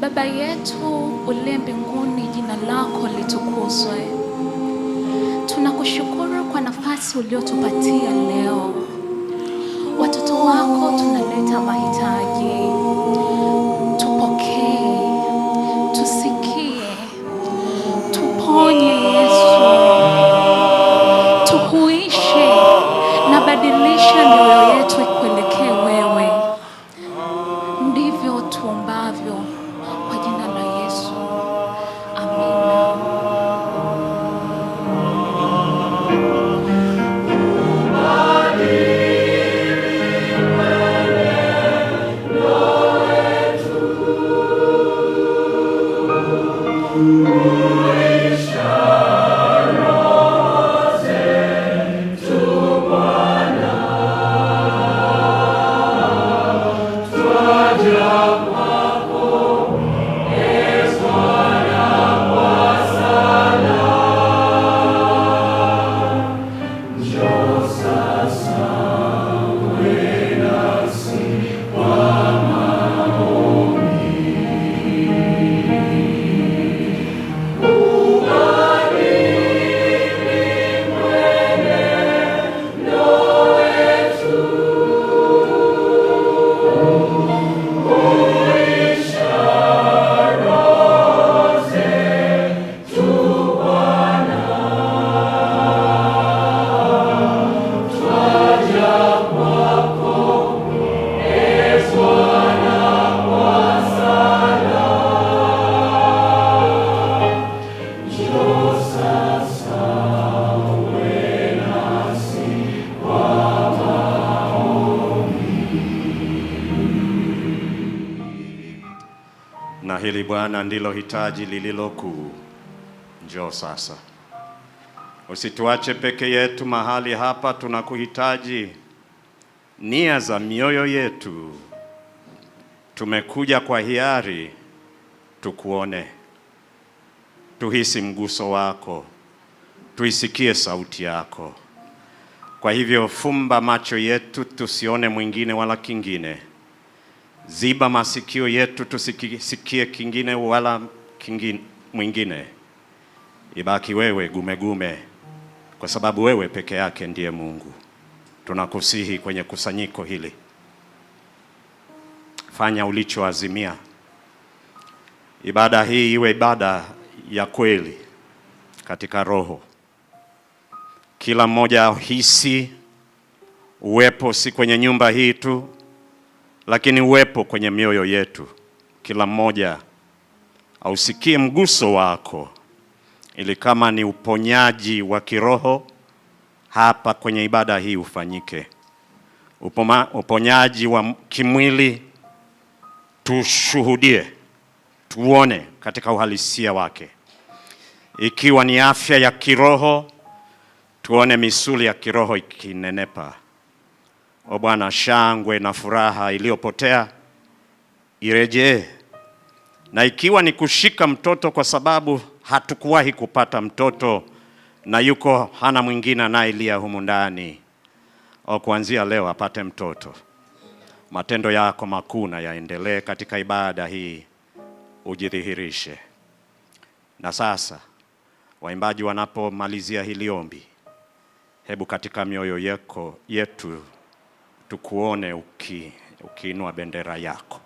Baba yetu uliye mbinguni, jina lako litukuzwe. Tunakushukuru kwa nafasi uliotupatia leo. Watoto wako tunaleta mahitaji. Tupokee, tusikie, tuponye Yesu. Tuhuishe na badilisha mioyo yetu ikuelekee wewe. Ndivyo tuombavyo kwa jina la Yesu. Amina. Na hili Bwana ndilo hitaji lililo kuu. Njoo sasa. Usituache peke yetu mahali hapa, tunakuhitaji. Nia za mioyo yetu. Tumekuja kwa hiari tukuone. Tuhisi mguso wako. Tuisikie sauti yako. Kwa hivyo fumba macho yetu tusione mwingine wala kingine. Ziba masikio yetu tusisikie kingine wala mwingine. Ibaki wewe gumegume, kwa sababu wewe peke yake ndiye Mungu. Tunakusihi kwenye kusanyiko hili. Fanya ulichoazimia. Ibada hii iwe ibada ya kweli katika roho. Kila mmoja hisi uwepo si kwenye nyumba hii tu, lakini uwepo kwenye mioyo yetu. Kila mmoja ausikie mguso wako, ili kama ni uponyaji wa kiroho hapa kwenye ibada hii ufanyike. Uponyaji wa kimwili tushuhudie, tuone katika uhalisia wake. Ikiwa ni afya ya kiroho, tuone misuli ya kiroho ikinenepa. O Bwana, shangwe na furaha iliyopotea irejee. Na ikiwa ni kushika mtoto kwa sababu hatukuwahi kupata mtoto na yuko hana mwingine anayelia humu ndani, o kuanzia leo apate mtoto. Matendo yako makuu na yaendelee katika ibada hii, ujidhihirishe. Na sasa waimbaji wanapomalizia hili ombi, hebu katika mioyo yetu tukuone ukiinua bendera yako.